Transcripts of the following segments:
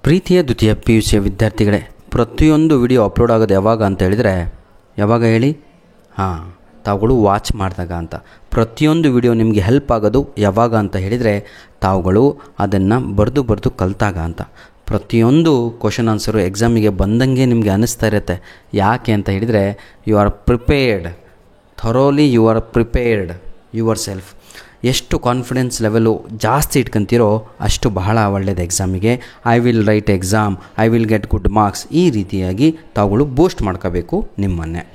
ಪ್ರೀತಿಯ ದ್ವಿತೀಯ PUC ವಿದ್ಯಾರ್ಥಿಗಳೇ, ಪ್ರತಿಯೊಂದು ವಿಡಿಯೋ ಅಪ್ಲೋಡ್ ಆಗೋದು ಯಾವಾಗ ಅಂತ ಹೇಳಿದರೆ, ಯಾವಾಗ ಹೇಳಿ? ತಾವುಗಳು ವಾಚ್ ಮಾಡಿದಾಗ ಅಂತ. ಪ್ರತಿಯೊಂದು ವಿಡಿಯೋ ನಿಮಗೆ ಹೆಲ್ಪ್ ಆಗೋದು ಯಾವಾಗ ಅಂತ ಹೇಳಿದರೆ, ತಾವುಗಳು ಅದನ್ನು ಬರೆದು ಕಲಿತಾಗ ಅಂತ. ಪ್ರತಿಯೊಂದು ಕ್ವಶನ್ ಆನ್ಸರು ಎಕ್ಸಾಮಿಗೆ ಬಂದಂಗೆ ನಿಮಗೆ ಅನ್ನಿಸ್ತಾ ಇರುತ್ತೆ. ಯಾಕೆ ಅಂತ ಹೇಳಿದರೆ, you are prepared, thoroughly you are prepared yourself. ಎಷ್ಟು ಕಾನ್ಫಿಡೆನ್ಸ್ ಲೆವೆಲು ಜಾಸ್ತಿ ಇಟ್ಕೊಂತೀರೋ ಅಷ್ಟು ಬಹಳ ಒಳ್ಳೆಯದು ಎಕ್ಸಾಮಿಗೆ. I will write exam, I will get good marks, ಈ ರೀತಿಯಾಗಿ ತಾವುಗಳು ಬೂಸ್ಟ್ ಮಾಡ್ಕೋಬೇಕು ನಿಮ್ಮನ್ನೇ.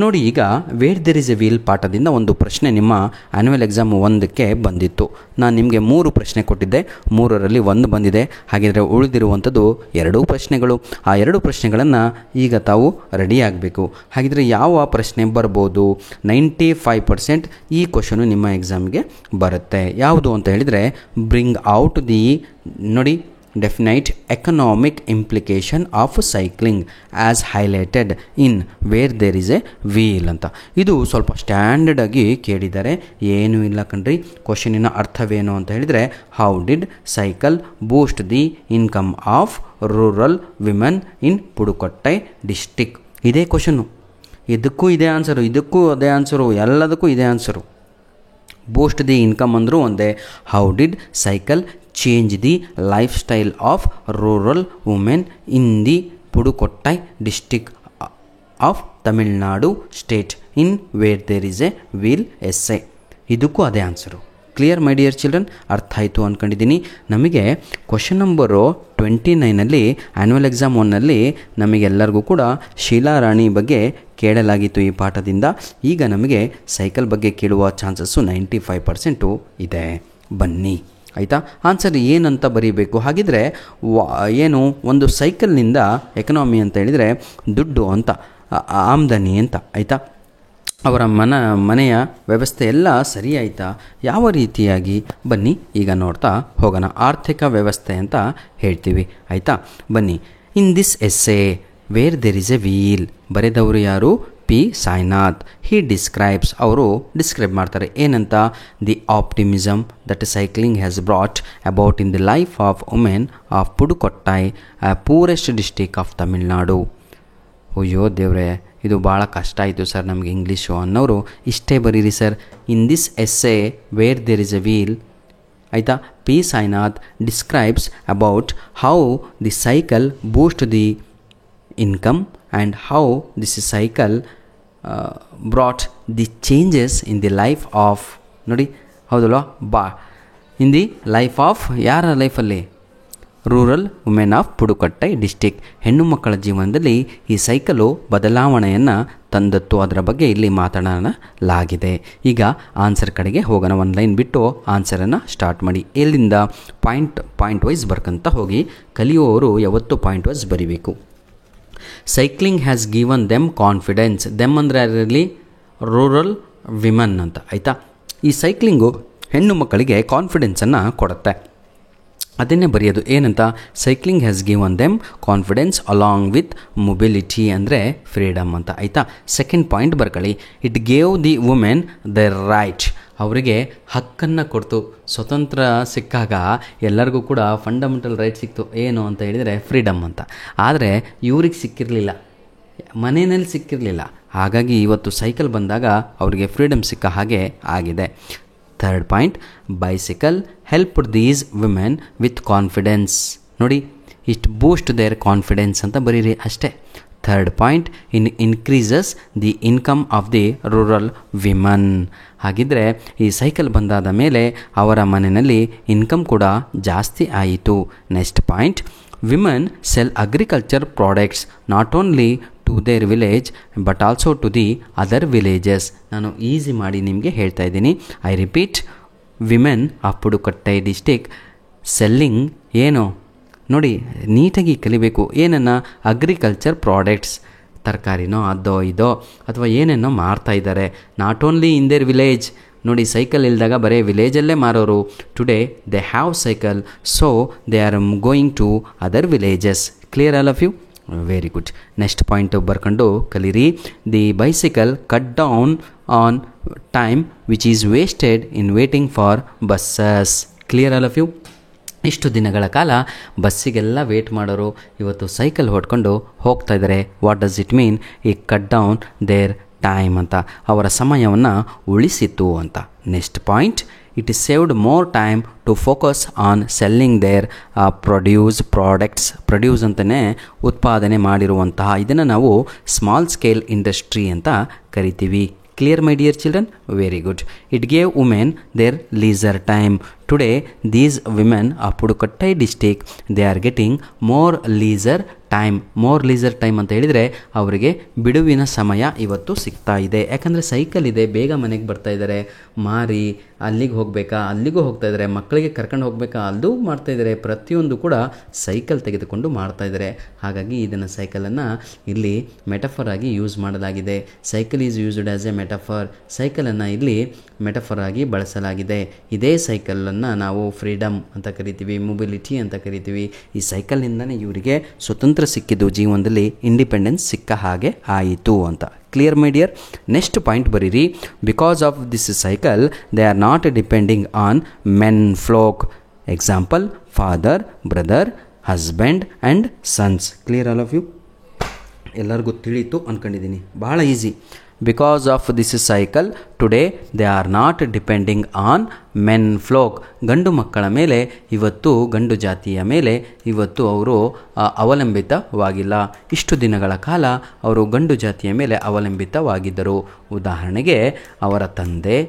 ನೋಡಿ, ಈಗ where there is a wheel ಪಾಠದಿಂದ ಒಂದು ಪ್ರಶ್ನೆ ನಿಮ್ಮ ಆ್ಯನ್ಯುವಲ್ ಎಕ್ಸಾಮ್ 1ಕ್ಕೆ ಬಂದಿತ್ತು. ನಾನು ನಿಮಗೆ 3 ಪ್ರಶ್ನೆ ಕೊಟ್ಟಿದ್ದೆ, 3ರಲ್ಲಿ 1 ಬಂದಿದೆ. ಹಾಗಿದ್ರೆ ಉಳಿದಿರುವಂಥದ್ದು 2 ಪ್ರಶ್ನೆಗಳು. ಆ 2 ಪ್ರಶ್ನೆಗಳನ್ನು ಈಗ ತಾವು ರೆಡಿ ಆಗಬೇಕು. ಹಾಗಿದ್ರೆ ಯಾವ ಪ್ರಶ್ನೆ ಬರ್ಬೋದು? 95% ಈ ಕ್ವಶನು ನಿಮ್ಮ ಎಕ್ಸಾಮ್ಗೆ ಬರುತ್ತೆ. ಯಾವುದು ಅಂತ ಹೇಳಿದರೆ, ಬ್ರಿಂಗ್ ಔಟ್ ದಿ, ನೋಡಿ, definite economic implication of cycling as highlighted in where there is a wheel ಅಂತ. ಇದು ಸ್ವಲ್ಪ ಸ್ಟ್ಯಾಂಡರ್ಡ್ ಆಗಿ ಕೇಳಿದ್ದಾರೆ, ಏನೂ ಇಲ್ಲ ಕಣ್ರಿ. ಕ್ವಶನಿನ ಅರ್ಥವೇನು ಅಂತ ಹೇಳಿದರೆ, how did cycle boost the income of rural women in Pudukkottai district. ಇದೇ ಕ್ವಶನು, ಇದಕ್ಕೂ ಇದೇ ಆನ್ಸರು, ಇದಕ್ಕೂ ಅದೇ ಆನ್ಸರು, ಎಲ್ಲದಕ್ಕೂ ಇದೇ ಆನ್ಸರು. ಬೂಸ್ಟ್ ದಿ ಇನ್ಕಮ್ ಅಂದರೂ ಒಂದೇ. How did cycle change the lifestyle of rural women in the Pudukkottai district of Tamil Nadu state in where there is a wheel essay. ಇದಕ್ಕೂ ಅದೇ answer. Clear my dear children? ಅರ್ಥ ಆಯಿತು ಅಂದ್ಕೊಂಡಿದ್ದೀನಿ. ನಮಗೆ question number 29ನಲ್ಲಿ annual exam 1ನಲ್ಲಿ ನಮಗೆಲ್ಲರಿಗೂ ಕೂಡ ಶೀಲಾ ರಾಣಿ ಬಗ್ಗೆ ಕೇಳಲಾಗಿತ್ತು ಈ ಪಾಠದಿಂದ. ಈಗ ನಮಗೆ ಸೈಕಲ್ ಬಗ್ಗೆ ಕೇಳುವ ಚಾನ್ಸಸ್ಸು 95% ಇದೆ. ಬನ್ನಿ, ಆಯಿತಾ? ಆನ್ಸರ್ ಏನಂತ ಬರೀಬೇಕು? ಹಾಗಿದ್ರೆ ಏನು, ಒಂದು ಸೈಕಲ್ನಿಂದ ಎಕನಾಮಿ ಅಂತ ಹೇಳಿದರೆ ದುಡ್ಡು ಅಂತ, ಆಮದನಿ ಅಂತ, ಆಯಿತಾ? ಅವರ ಮನೆಯ ವ್ಯವಸ್ಥೆ ಎಲ್ಲ ಸರಿ ಆಯಿತಾ? ಯಾವ ರೀತಿಯಾಗಿ? ಬನ್ನಿ ಈಗ ನೋಡ್ತಾ ಹೋಗೋಣ. ಆರ್ಥಿಕ ವ್ಯವಸ್ಥೆ ಅಂತ ಹೇಳ್ತೀವಿ, ಆಯಿತಾ? ಬನ್ನಿ. In this essay where there is a wheel, ಬರೆದವರು ಯಾರು? ಪಿ ಸಾಯಿನಾಥ್. ಹಿ ಡಿಸ್ಕ್ರೈಬ್ಸ್, ಅವರು ಡಿಸ್ಕ್ರೈಬ್ ಮಾಡ್ತಾರೆ ಏನಂತ? The optimism that cycling has brought about in the life of women of Pudukkottai, poorest district of Tamil Nadu. ಅಯ್ಯೋ ದೇವ್ರೆ, ಇದು ಭಾಳ ಕಷ್ಟ ಆಯಿತು ಸರ್ ನಮಗೆ ಇಂಗ್ಲೀಷು ಅನ್ನೋರು ಇಷ್ಟೇ ಬರೀರಿ sir. In this essay where there is a wheel, ಆಯಿತಾ? P Sainath describes about how the cycle boost the income and how this cycle brought the changes in the life of, ನೋಡಿ ಹೌದಲ್ವಾ, ಇನ್ the life of, ಯಾರ ಲೈಫಲ್ಲಿ? Rural women of Pudukkottai district. ಹೆಣ್ಣು ಮಕ್ಕಳ ಜೀವನದಲ್ಲಿ ಈ cycle ಬದಲಾವಣೆಯನ್ನು ತಂದತ್ತು, ಅದರ ಬಗ್ಗೆ ಇಲ್ಲಿ ಮಾತನಾಡಲಾಗಿದೆ. ಈಗ ಆನ್ಸರ್ ಕಡೆಗೆ ಹೋಗೋಣ. ಒಂದು ಲೈನ್ ಬಿಟ್ಟು ಆನ್ಸರನ್ನು ಸ್ಟಾರ್ಟ್ ಮಾಡಿ. ಎಲ್ಲಿಂದ? ಪಾಯಿಂಟ್ ವೈಸ್ ಬರ್ಕಂತ ಹೋಗಿ. ಕಲಿಯುವವರು ಯಾವತ್ತೂ ಪಾಯಿಂಟ್ ವೈಸ್ ಬರೀಬೇಕು. Cycling has given them confidence. Them ಅಂದರೆ ಅದರಲ್ಲಿ ರೂರಲ್ ವಿಮನ್ ಅಂತ, ಆಯಿತಾ? ಈ ಸೈಕ್ಲಿಂಗು ಹೆಣ್ಣು ಮಕ್ಕಳಿಗೆ ಕಾನ್ಫಿಡೆನ್ಸನ್ನು ಕೊಡುತ್ತೆ, ಅದನ್ನೇ ಬರೆಯೋದು. ಏನಂತ? Cycling has given them confidence along with mobility ಅಂದರೆ ಫ್ರೀಡಮ್ ಅಂತ, ಆಯಿತಾ? ಸೆಕೆಂಡ್ ಪಾಯಿಂಟ್ ಬರ್ಕೊಳ್ಳಿ. It gave the women the right, ಅವರಿಗೆ ಹಕ್ಕನ್ನು ಕೊಡ್ತು. ಸ್ವತಂತ್ರ ಸಿಕ್ಕಾಗ ಎಲ್ಲರಿಗೂ ಕೂಡ ಫಂಡಮೆಂಟಲ್ ರೈಟ್ ಸಿಕ್ತು. ಏನು ಅಂತ ಹೇಳಿದರೆ ಫ್ರೀಡಮ್ ಅಂತ. ಆದರೆ ಇವ್ರಿಗೆ ಸಿಕ್ಕಿರಲಿಲ್ಲ, ಮನೆಯಲ್ಲಿ ಸಿಕ್ಕಿರಲಿಲ್ಲ. ಹಾಗಾಗಿ ಇವತ್ತು ಸೈಕಲ್ ಬಂದಾಗ ಅವರಿಗೆ ಫ್ರೀಡಮ್ ಸಿಕ್ಕ ಹಾಗೆ ಆಗಿದೆ. Third point, bicycle helped these women with confidence. ನೋಡಿ, ಇಟ್ ಬೂಸ್ಟ್ ದೇರ್ ಕಾನ್ಫಿಡೆನ್ಸ್ ಅಂತ ಬರೀರಿ ಅಷ್ಟೇ. Third point, increases the income of the rural women. ಹಾಗಿದ್ದರೆ ಈ ಸೈಕಲ್ ಬಂದಾದ ಮೇಲೆ ಅವರ ಮನೆಯಲ್ಲಿ ಇನ್ಕಮ್ ಕೂಡ ಜಾಸ್ತಿ ಆಯಿತು. Next point, women sell agriculture products not only to their village but also to the other villages. ನಾನು ಈಸಿ ಮಾಡಿ ನಿಮಗೆ ಹೇಳ್ತಾ ಇದ್ದೀನಿ. I repeat, women of Pudukkottai district selling, ಏನು ನೋಡಿ, ನೀಟಾಗಿ ಕಲಿಬೇಕು. ಏನನ್ನು? ಅಗ್ರಿಕಲ್ಚರ್ ಪ್ರಾಡಕ್ಟ್ಸ್, ತರಕಾರಿನೋ ಅದೋ ಇದೋ ಅಥವಾ ಏನೇನೋ ಮಾರ್ತಾಯಿದ್ದಾರೆ. Not only in their village. ನೋಡಿ, ಸೈಕಲ್ ಇಲ್ದಾಗ ಬರೀ ವಿಲೇಜಲ್ಲೇ ಮಾರೋರು. Today they have cycle, so they are going to other villages. Clear all of you? Very good. Next point ಬರ್ಕೊಂಡು ಕಲೀರಿ. The bicycle cut down on time which is wasted in waiting for buses. Clear all of you? ಇಷ್ಟು ದಿನಗಳ ಕಾಲ ಬಸ್ಸಿಗೆಲ್ಲ wait ಮಾಡೋರು ಇವತ್ತು cycle ಹೊಡ್ಕೊಂಡು ಹೋಗ್ತಾ ಇದ್ದಾರೆ. What does it mean? ಈ ಕಟ್ ಡೌನ್ ದೇರ್ ಟೈಮ್ ಅಂತ, ಅವರ ಸಮಯವನ್ನು ಉಳಿಸಿತು ಅಂತ. Next point, it is saved more time to focus on selling their products. Produce ಅಂತಲೇ ಉತ್ಪಾದನೆ ಮಾಡಿರುವಂತಹ ಇದನ್ನು ನಾವು ಸ್ಮಾಲ್ ಸ್ಕೇಲ್ ಇಂಡಸ್ಟ್ರಿ ಅಂತ ಕರಿತೀವಿ. Clear, my dear children? Very good. It gave women their leisure time. Today, these women of Pudukottai district, they are getting more leisure time. More laser time ಅಂತ ಹೇಳಿದರೆ ಅವರಿಗೆ ಬಿಡುವಿನ ಸಮಯ ಇವತ್ತು ಸಿಗ್ತಾ ಇದೆ. ಯಾಕಂದರೆ ಸೈಕಲ್ ಇದೆ, ಬೇಗ ಮನೆಗೆ ಬರ್ತಾ ಇದ್ದಾರೆ. ಮಾರಿ ಅಲ್ಲಿಗೆ ಹೋಗಬೇಕಾ, ಅಲ್ಲಿಗೂ ಹೋಗ್ತಾ ಇದ್ದಾರೆ. ಮಕ್ಕಳಿಗೆ ಕರ್ಕೊಂಡು ಹೋಗಬೇಕಾ, ಅಲ್ಲೂ ಮಾಡ್ತಾ ಇದ್ದಾರೆ. ಪ್ರತಿಯೊಂದು ಕೂಡ ಸೈಕಲ್ ತೆಗೆದುಕೊಂಡು ಮಾಡ್ತಾ ಇದ್ದಾರೆ. ಹಾಗಾಗಿ ಇದನ್ನು ಸೈಕಲನ್ನು ಇಲ್ಲಿ ಮೆಟಫರ್ ಆಗಿ ಯೂಸ್ ಮಾಡಲಾಗಿದೆ. Cycle is used as a metaphor. ಸೈಕಲನ್ನು ಇಲ್ಲಿ ಮೆಟಫರ್ ಆಗಿ ಬಳಸಲಾಗಿದೆ. ಇದೇ ಸೈಕಲನ್ನು ನಾವು ಫ್ರೀಡಮ್ ಅಂತ ಕರಿತೀವಿ, ಮೊಬಿಲಿಟಿ ಅಂತ ಕರಿತೀವಿ. ಈ ಸೈಕಲ್ನಿಂದನೇ ಇವರಿಗೆ ಸ್ವತಂತ್ರ ಸಿಕ್ಕಿದ್ದು, ಜೀವನದಲ್ಲಿ ಇಂಡಿಪೆಂಡೆನ್ಸ್ ಸಿಕ್ಕ ಹಾಗೆ ಆಯಿತು ಅಂತ. Clear my dear? Next point ಬರೀರಿ. Because of this cycle they are not depending on menfolk. Example, father, brother, husband and sons. Clear all of you? ಎಲ್ಲರಿಗೂ ತಿಳಿಯಿತು ಅಂದ್ಕೊಂಡಿದ್ದೀನಿ. ಬಹಳ easy. Because of this cycle today they are not depending on menfolk. ಗಂಡು ಮಕ್ಕಳ ಮೇಲೆ ಇವತ್ತು, ಗಂಡು ಜಾತಿಯ ಮೇಲೆ ಇವತ್ತು ಅವರು ಅವಲಂಬಿತವಾಗಿಲ್ಲ. ಇಷ್ಟು ದಿನಗಳ ಕಾಲ ಅವರು ಗಂಡು ಜಾತಿಯ ಮೇಲೆ ಅವಲಂಬಿತವಾಗಿದ್ದರು. ಉದಾಹರಣೆಗೆ ಅವರ ತಂದೆ,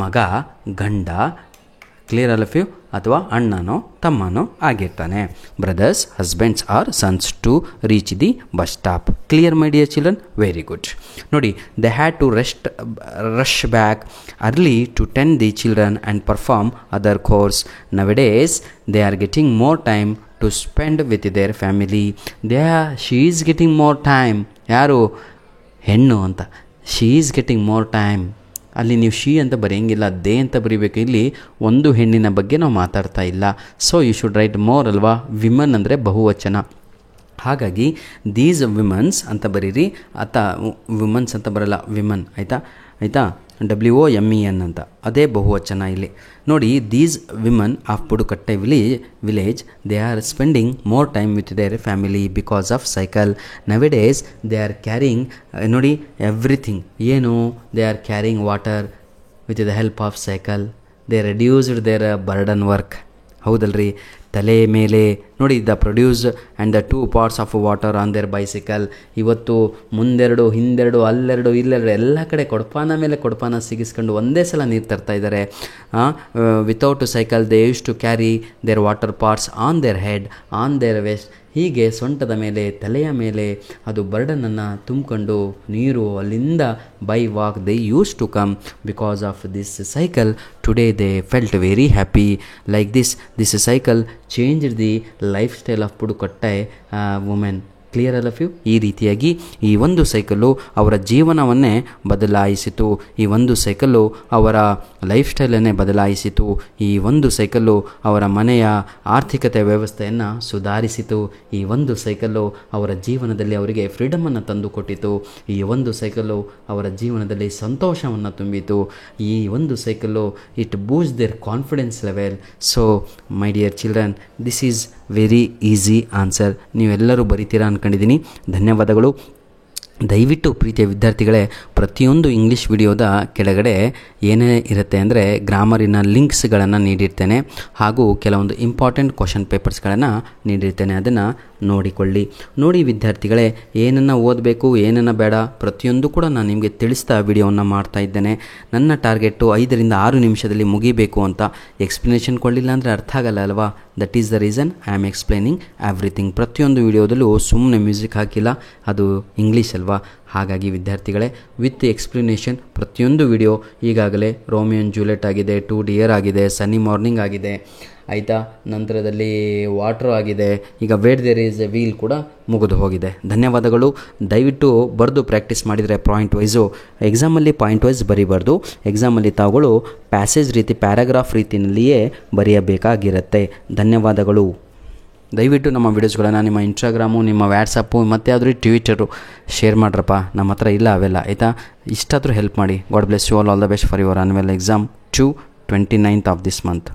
ಮಗ, ಗಂಡ, ಕ್ಲಿಯರ್ ಆಲ್ ಆಫ್ ಯು, ಅಥವಾ ಅಣ್ಣನೋ ತಮ್ಮನೋ ಆಗಿರ್ತಾನೆ. Brothers, husbands or sons to reach the bus stop. Clear my dear children? Very good. ನೋಡಿ, they had to rush back early to tend the children and perform other chores. Nowadays they are getting more time to spend with their family. She is getting more time. ಯಾರು? ಹೆಣ್ಣು ಅಂತ. She is getting more time. ಅಲ್ಲಿ ನೀವು she ಅಂತ ಬರೆಯಂಗಿಲ್ಲ, they ಅಂತ ಬರೀಬೇಕು. ಇಲ್ಲಿ ಒಂದು ಹೆಣ್ಣಿನ ಬಗ್ಗೆ ನಾವು ಮಾತಾಡ್ತಾ ಇಲ್ಲ. So you should write more ಅಲ್ವಾ? ವಿಮನ್ ಅಂದರೆ ಬಹುವಚನ. ಹಾಗಾಗಿ ದೀಸ್ ವಿಮನ್ಸ್ ಅಂತ ಬರೀರಿ. ವಿಮನ್ಸ್ ಅಂತ ಬರಲ್ಲ, ವಿಮನ್. ಆಯಿತಾ? WOMEN ಅಂತ, ಅದೇ ಬಹುವಚನ ಇಲ್ಲಿ. ನೋಡಿ, these women of Pudukkottai village they are spending more time with their family because of cycle. Nowadays they are carrying, ನೋಡಿ, ಎವ್ರಿಥಿಂಗ್. ಏನು? They are carrying water with the help of cycle. They reduced their burden work. ಹೌದಲ್ರಿ? ತಲೆ ಮೇಲೆ ನೋಡಿ, the produce and the 2 parts of water on their bicycle. ಇವತ್ತು ಮುಂದೆರಡು, ಹಿಂದೆರಡು, ಅಲ್ಲೆರಡು, ಇಲ್ಲೆರಡು, ಎಲ್ಲ ಕಡೆ ಕೊಡಪಾನ ಮೇಲೆ ಕೊಡಪಾನ ಸಿಗಿಸ್ಕೊಂಡು ಒಂದೇ ಸಲ ನೀರು ತರ್ತಾ ಇದ್ದಾರೆ. Without cycle they use to carry their water pots on their head, on their waist. ಹೀಗೆ ಸೊಂಟದ ಮೇಲೆ, ತಲೆಯ ಮೇಲೆ ಅದು ಬರ್ಡನನ್ನು ತುಂಬಿಕೊಂಡು ನೀರು ಅಲ್ಲಿಂದ by walk they use to come. Because of this cycle today they felt very happy. Like this cycle changed the lifestyle of Pudukkottai women. Clear all of you? ಈ ರೀತಿಯಾಗಿ ಈ ಒಂದು ಸೈಕಲ್ಲು ಅವರ ಜೀವನವನ್ನೇ ಬದಲಾಯಿಸಿತು. ಈ ಒಂದು ಸೈಕಲ್ಲು ಅವರ ಲೈಫ್ ಸ್ಟೈಲನ್ನೇ ಬದಲಾಯಿಸಿತು. ಈ ಒಂದು ಸೈಕಲ್ಲು ಅವರ ಮನೆಯ ಆರ್ಥಿಕತೆ ವ್ಯವಸ್ಥೆಯನ್ನು ಸುಧಾರಿಸಿತು. ಈ ಒಂದು ಸೈಕಲ್ಲು ಅವರ ಜೀವನದಲ್ಲಿ ಅವರಿಗೆ ಫ್ರೀಡಮನ್ನು ತಂದುಕೊಟ್ಟಿತು. ಈ ಒಂದು ಸೈಕಲ್ಲು ಅವರ ಜೀವನದಲ್ಲಿ ಸಂತೋಷವನ್ನು ತುಂಬಿತು. ಈ ಒಂದು cycle it boost their confidence level. So my dear children, this is very easy answer. ನೀವೆಲ್ಲರೂ ಬರಿತೀರಾ ಅಂದ್ಕೊಂಡಿದ್ದೀನಿ. ಧನ್ಯವಾದಗಳು. ದಯವಿಟ್ಟು ಪ್ರೀತಿಯ ವಿದ್ಯಾರ್ಥಿಗಳೇ, ಪ್ರತಿಯೊಂದು ಇಂಗ್ಲೀಷ್ ವಿಡಿಯೋದ ಕೆಳಗಡೆ ಏನೇ ಇರುತ್ತೆ ಅಂದರೆ ಗ್ರಾಮರಿನ ಲಿಂಕ್ಸ್ಗಳನ್ನು ನೀಡಿರ್ತೇನೆ, ಹಾಗೂ ಕೆಲವೊಂದು ಇಂಪಾರ್ಟೆಂಟ್ ಕ್ವಶನ್ ಪೇಪರ್ಸ್ಗಳನ್ನು ನೀಡಿರ್ತೇನೆ. ಅದನ್ನು ನೋಡಿಕೊಳ್ಳಿ. ನೋಡಿ ವಿದ್ಯಾರ್ಥಿಗಳೇ, ಏನನ್ನು ಓದಬೇಕು, ಏನನ್ನು ಬೇಡ, ಪ್ರತಿಯೊಂದು ಕೂಡ ನಾನು ನಿಮಗೆ ತಿಳಿಸ್ತಾ ವಿಡಿಯೋವನ್ನು ಮಾಡ್ತಾ ಇದ್ದೇನೆ. ನನ್ನ ಟಾರ್ಗೆಟು 5 ರಿಂದ 6 ನಿಮಿಷದಲ್ಲಿ ಮುಗಿಬೇಕು ಅಂತ. ಎಕ್ಸ್ಪ್ಲನೇಷನ್ ಕೊಡಲಿಲ್ಲ ಅಂದರೆ ಅರ್ಥ ಆಗಲ್ಲ ಅಲ್ವಾ? That is the reason I am explaining everything. ಪ್ರತಿಯೊಂದು ವಿಡಿಯೋದಲ್ಲೂ ಸುಮ್ಮನೆ ಮ್ಯೂಸಿಕ್ ಹಾಕಿಲ್ಲ, ಅದು ಇಂಗ್ಲೀಷ್ ಅಲ್ವಾ? ಹಾಗಾಗಿ ವಿದ್ಯಾರ್ಥಿಗಳೇ, ವಿತ್ ಎಕ್ಸ್ಪ್ಲನೇಷನ್ ಪ್ರತಿಯೊಂದು ವಿಡಿಯೋ ಈಗಾಗಲೇ ರೋಮಿಯೋ ಆ್ಯಂಡ್ ಜೂಲಿಯಟ್ ಆಗಿದೆ, 2 Dear ಆಗಿದೆ, ಸನ್ನಿ ಮಾರ್ನಿಂಗ್ ಆಗಿದೆ, ಆಯಿತಾ? ನಂತರದಲ್ಲಿ ವಾಟ್ರ್ ಆಗಿದೆ, ಈಗ where there is a wheel ಕೂಡ ಮುಗಿದು ಹೋಗಿದೆ. ಧನ್ಯವಾದಗಳು. ದಯವಿಟ್ಟು ಬರೆದು ಪ್ರಾಕ್ಟೀಸ್ ಮಾಡಿದರೆ ಪಾಯಿಂಟ್ ವೈಸು, ಎಕ್ಸಾಮಲ್ಲಿ ಪಾಯಿಂಟ್ ವೈಸ್ ಬರೀಬಾರ್ದು. ಎಕ್ಸಾಮಲ್ಲಿ ತಾವುಗಳು ಪ್ಯಾಸೇಜ್ ರೀತಿ, ಪ್ಯಾರಾಗ್ರಾಫ್ ರೀತಿಯಲ್ಲಿಯೇ ಬರೆಯಬೇಕಾಗಿರುತ್ತೆ. ಧನ್ಯವಾದಗಳು. ದಯವಿಟ್ಟು ನಮ್ಮ ವೀಡಿಯೋಸ್ಗಳನ್ನು ನಿಮ್ಮ ಇನ್ಸ್ಟಾಗ್ರಾಮು, ನಿಮ್ಮ ವ್ಯಾಟ್ಸಪ್ಪು, ಮತ್ತು ಯಾವುದ್ರೂ ಟ್ವಿಟರು ಶೇರ್ ಮಾಡ್ರಪ್ಪ. ನಮ್ಮ ಹತ್ರ ಇಲ್ಲ ಅವೆಲ್ಲ, ಆಯಿತಾ? ಇಷ್ಟಾದರೂ ಹೆಲ್ಪ್ ಮಾಡಿ. God bless you all the best for your annual exam to 29th of this month.